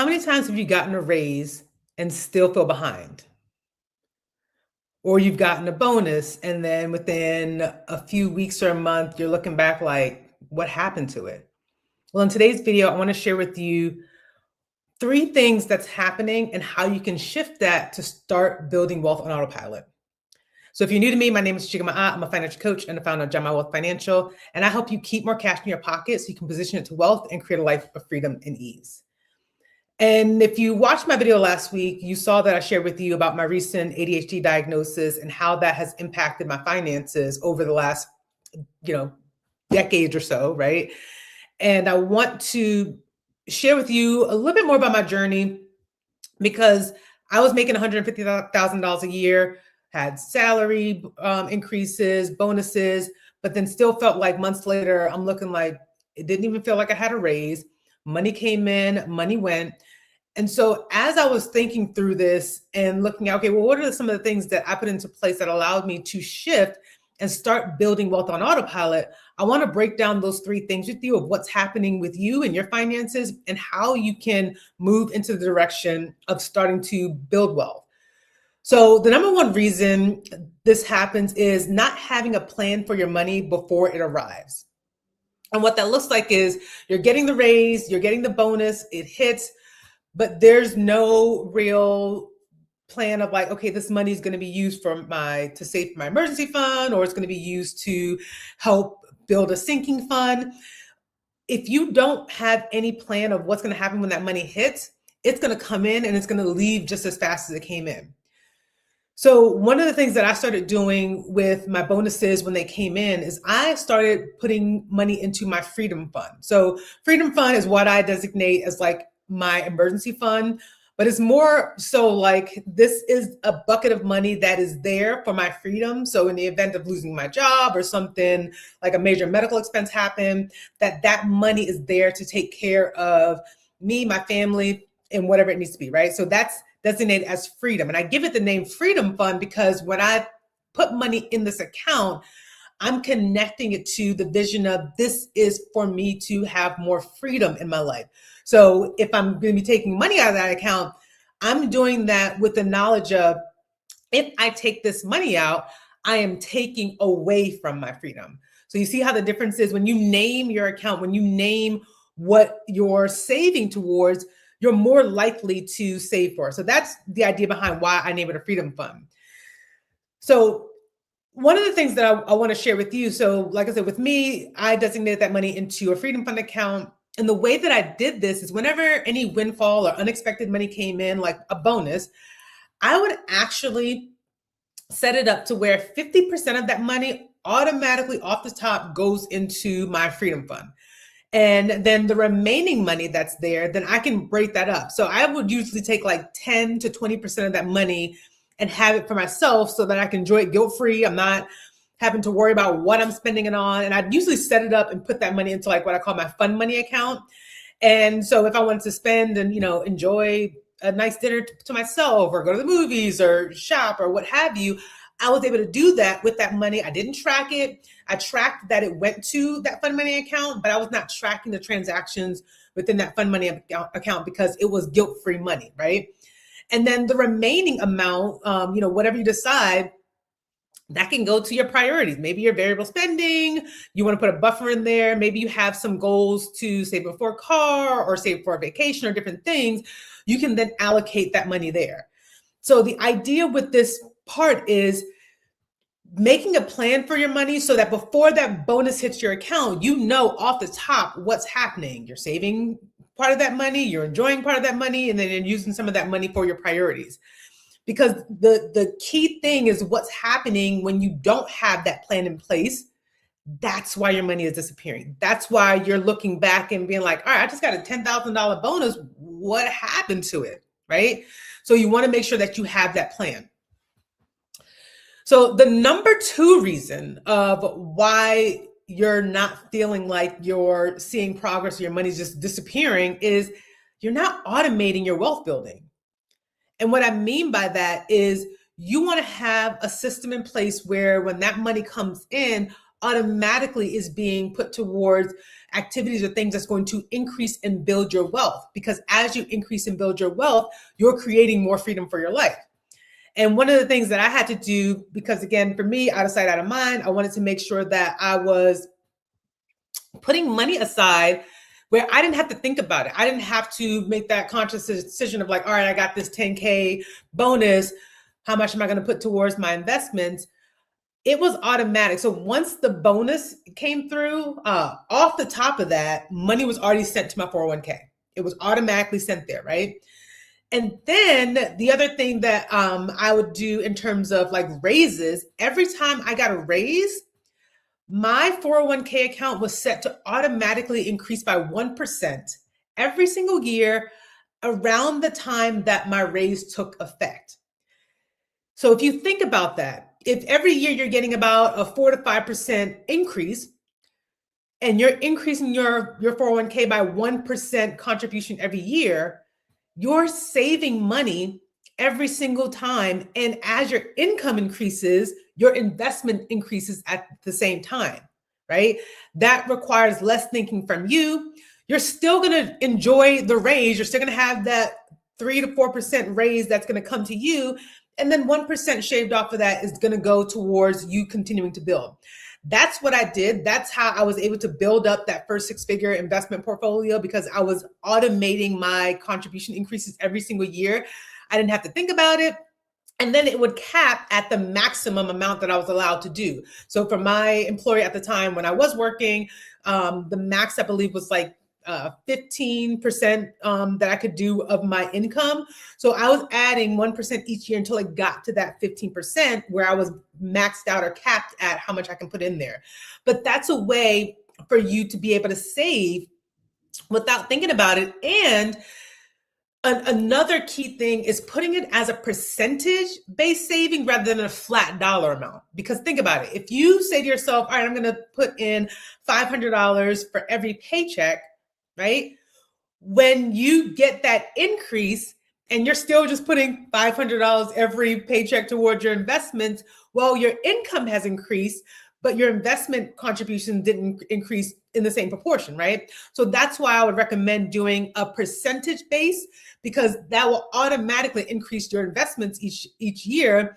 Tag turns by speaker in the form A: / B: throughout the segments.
A: How many times have you gotten a raise and still feel behind? Or you've gotten a bonus and then within a few weeks or a month, you're looking back like, what happened to it? Well, in today's video, I want to share with you three things that's happening and how you can shift that to start building wealth on autopilot. So if you're new to me, my name is Chigama. I'm a financial coach and the founder of Jama Wealth Financial, and I help you keep more cash in your pocket so you can position it to wealth and create a life of freedom and ease. And if you watched my video last week, you saw that I shared with you about my recent ADHD diagnosis and how that has impacted my finances over the last, decade or so, right? And I want to share with you a little bit more about my journey because I was making $150,000 a year, had salary increases, bonuses, but then still felt like months later, I'm looking like it didn't even feel like I had a raise. Money came in, money went. And so as I was thinking through this and looking at, okay, well, what are some of the things that I put into place that allowed me to shift and start building wealth on autopilot? I want to break down those three things with you of what's happening with you and your finances and how you can move into the direction of starting to build wealth. So the number one reason this happens is not having a plan for your money before it arrives. And what that looks like is you're getting the raise, you're getting the bonus, it hits, but there's no real plan of like, okay, this money is going to be used to save for my emergency fund, or it's going to be used to help build a sinking fund. If you don't have any plan of what's going to happen when that money hits, it's going to come in and it's going to leave just as fast as it came in. So one of the things that I started doing with my bonuses when they came in is I started putting money into my freedom fund. So freedom fund is what I designate as like my emergency fund, but it's more so like this is a bucket of money that is there for my freedom. So in the event of losing my job or something like a major medical expense happen, that money is there to take care of me, my family, and whatever it needs to be, right? So that's designated as freedom. And I give it the name Freedom Fund because when I put money in this account, I'm connecting it to the vision of this is for me to have more freedom in my life. So if I'm going to be taking money out of that account, I'm doing that with the knowledge of if I take this money out, I am taking away from my freedom. So you see how the difference is when you name your account, when you name what you're saving towards, you're more likely to save for. So that's the idea behind why I name it a freedom fund. So one of the things that I want to share with you, so like I said, with me, I designated that money into a freedom fund account. And the way that I did this is whenever any windfall or unexpected money came in, like a bonus, I would actually set it up to where 50% of that money automatically off the top goes into my freedom fund. And then the remaining money that's there, then I can break that up. So I would usually take like 10 to 20% of that money and have it for myself so that I can enjoy it guilt-free. I'm not having to worry about what I'm spending it on. And I'd usually set it up and put that money into like what I call my fun money account. And so if I wanted to spend and, enjoy a nice dinner to myself or go to the movies or shop or what have you, I was able to do that with that money. I didn't track it. I tracked that it went to that fund money account, but I was not tracking the transactions within that fund money account because it was guilt-free money, right? And then the remaining amount, whatever you decide, that can go to your priorities. Maybe your variable spending, you want to put a buffer in there. Maybe you have some goals to save up for a car or save for a vacation or different things. You can then allocate that money there. So the idea with this part is making a plan for your money so that before that bonus hits your account, you know off the top what's happening. You're saving part of that money, you're enjoying part of that money, and then you're using some of that money for your priorities. Because the key thing is what's happening when you don't have that plan in place. That's why your money is disappearing. That's why you're looking back and being like, all right, I just got a $10,000 bonus. What happened to it, right? So you want to make sure that you have that plan. So the number two reason of why you're not feeling like you're seeing progress or your money's just disappearing is you're not automating your wealth building. And what I mean by that is you want to have a system in place where when that money comes in, automatically is being put towards activities or things that's going to increase and build your wealth. Because as you increase and build your wealth, you're creating more freedom for your life. And one of the things that I had to do, because again, for me, out of sight, out of mind, I wanted to make sure that I was putting money aside where I didn't have to think about it. I didn't have to make that conscious decision of like, all right, I got this 10K bonus. How much am I going to put towards my investments? It was automatic. So once the bonus came through, off the top of that, money was already sent to my 401k. It was automatically sent there, right? And then the other thing that I would do in terms of like raises, every time I got a raise, my 401k account was set to automatically increase by 1% every single year around the time that my raise took effect. So if you think about that, if every year you're getting about a 4 to 5% increase and you're increasing your 401k by 1% contribution every year, you're saving money every single time. And as your income increases, your investment increases at the same time, right? That requires less thinking from you. You're still going to enjoy the raise. You're still going to have that 3 to 4% raise that's going to come to you. And then 1% shaved off of that is going to go towards you continuing to build. That's what I did. That's how I was able to build up that first 6-figure investment portfolio, because I was automating my contribution increases every single year. I didn't have to think about it. And then it would cap at the maximum amount that I was allowed to do. So for my employer at the time when I was working, the max I believe was like 15% that I could do of my income. So I was adding 1% each year until it got to that 15% where I was maxed out or capped at how much I can put in there. But that's a way for you to be able to save without thinking about it. And another key thing is putting it as a percentage-based saving rather than a flat dollar amount. Because think about it. If you say to yourself, all right, I'm going to put in $500 for every paycheck, right? When you get that increase and you're still just putting $500 every paycheck towards your investments, well, your income has increased, but your investment contribution didn't increase in the same proportion, right? So that's why I would recommend doing a percentage base, because that will automatically increase your investments each year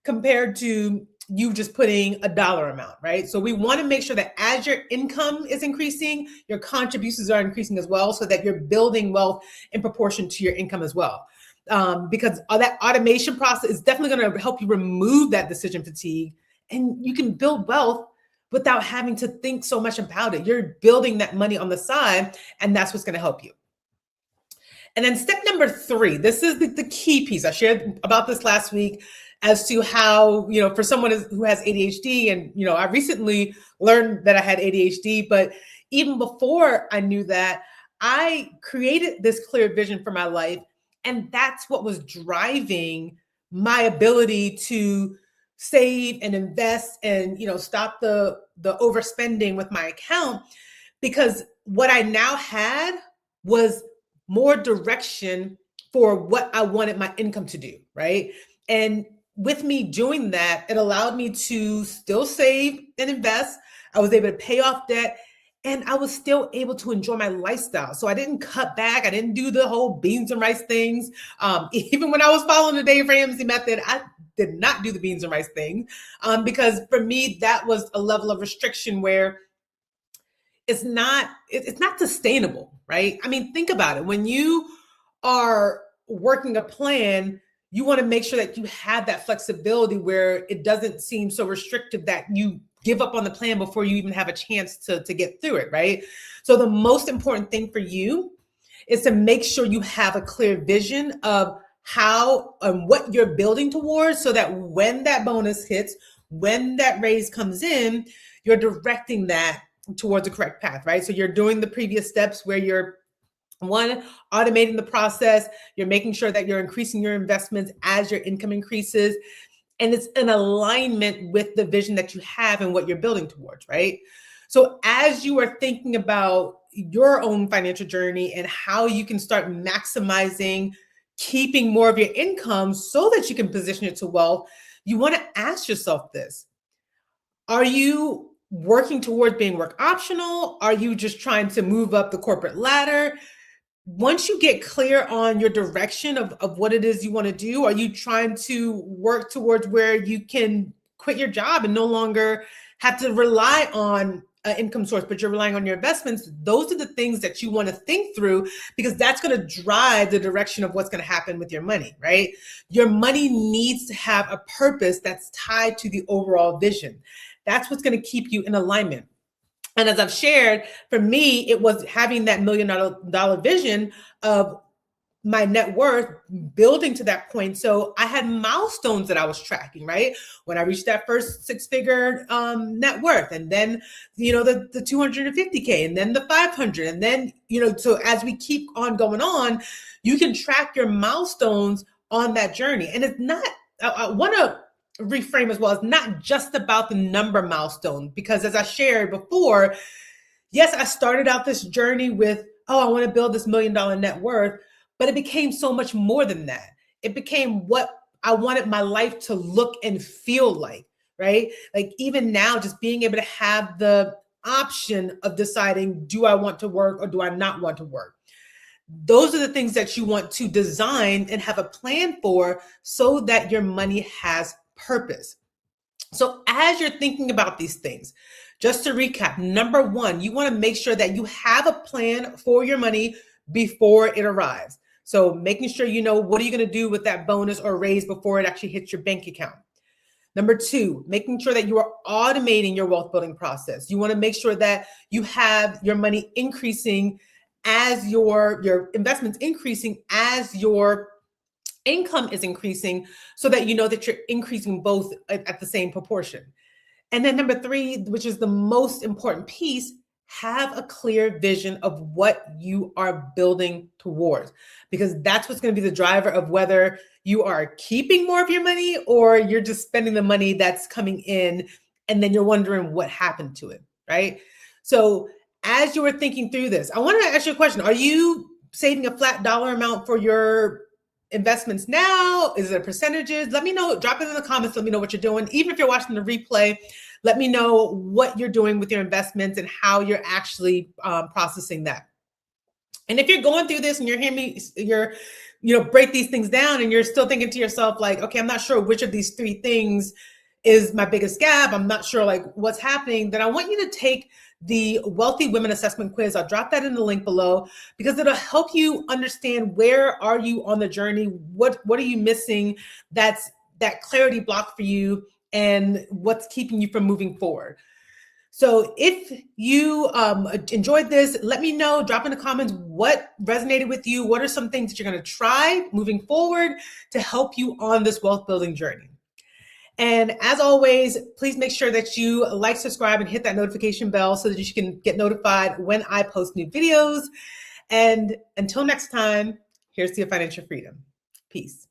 A: compared to you just putting a dollar amount, right? So we want to make sure that as your income is increasing, your contributions are increasing as well, so that you're building wealth in proportion to your income as well. Because that automation process is definitely going to help you remove that decision fatigue, and you can build wealth without having to think so much about it. You're building that money on the side, and that's what's going to help you. And then step number 3, this is the key piece. I shared about this last week as to how, for someone who has ADHD, and, I recently learned that I had ADHD, but even before I knew that, I created this clear vision for my life. And that's what was driving my ability to save and invest and, stop the overspending with my account, because what I now had was more direction for what I wanted my income to do, right? And with me doing that, it allowed me to still save and invest. I was able to pay off debt, and I was still able to enjoy my lifestyle. So I didn't cut back. I didn't do the whole beans and rice things. Even when I was following the Dave Ramsey method, I did not do the beans and rice thing, because for me, that was a level of restriction where it's not sustainable, right? I mean, think about it. When you are working a plan, you want to make sure that you have that flexibility where it doesn't seem so restrictive that you give up on the plan before you even have a chance to get through it, right? So the most important thing for you is to make sure you have a clear vision of how and what you're building towards, so that when that bonus hits, when that raise comes in, you're directing that towards the correct path, right? So you're doing the previous steps where you're automating the process, you're making sure that you're increasing your investments as your income increases, and it's in alignment with the vision that you have and what you're building towards, right? So as you are thinking about your own financial journey and how you can start maximizing, keeping more of your income so that you can position it to wealth, you want to ask yourself this: are you working towards being work optional? Are you just trying to move up the corporate ladder? Once you get clear on your direction of what it is you want to do, are you trying to work towards where you can quit your job and no longer have to rely on an income source, but you're relying on your investments? Those are the things that you want to think through, because that's going to drive the direction of what's going to happen with your money, right? Your money needs to have a purpose that's tied to the overall vision. That's what's going to keep you in alignment. And as I've shared, for me, it was having that $1 million vision of my net worth building to that point. So I had milestones that I was tracking, right? When I reached that first six-figure net worth, and then, the 250K, and then the 500. And then, so as we keep on going on, you can track your milestones on that journey. And it's not, I want to reframe as well, it's not just about the number milestone, because as I shared before, yes, I started out this journey with, I want to build this $1 million net worth, but it became so much more than that. It became what I wanted my life to look and feel like, right? Like even now, just being able to have the option of deciding, do I want to work or do I not want to work? Those are the things that you want to design and have a plan for, so that your money has purpose. So as you're thinking about these things, just to recap, number one, you want to make sure that you have a plan for your money before it arrives. So making sure you know, what are you going to do with that bonus or raise before it actually hits your bank account. Number two, making sure that you are automating your wealth building process. You want to make sure that you have your money increasing as your investments increasing as your income is increasing, so that you know that you're increasing both at the same proportion. And then number three, which is the most important piece, have a clear vision of what you are building towards, because that's what's going to be the driver of whether you are keeping more of your money or you're just spending the money that's coming in and then you're wondering what happened to it, right? So as you were thinking through this, I want to ask you a question. Are you saving a flat dollar amount for your investments now? Is it percentages? Let me know. Drop it in the comments. Let me know what you're doing. Even if you're watching the replay, let me know what you're doing with your investments and how you're actually processing that. And if you're going through this and you're hearing me, break these things down, and you're still thinking to yourself, like, okay, I'm not sure which of these three things is my biggest gap, I'm not sure like what's happening, then I want you to take the Wealthy Women Assessment Quiz. I'll drop that in the link below, because it'll help you understand where are you on the journey, what are you missing, that's that clarity block for you, and what's keeping you from moving forward. So if you enjoyed this, let me know, drop in the comments what resonated with you, what are some things that you're going to try moving forward to help you on this wealth building journey. And as always, please make sure that you like, subscribe, and hit that notification bell so that you can get notified when I post new videos. And until next time, here's to your financial freedom. Peace.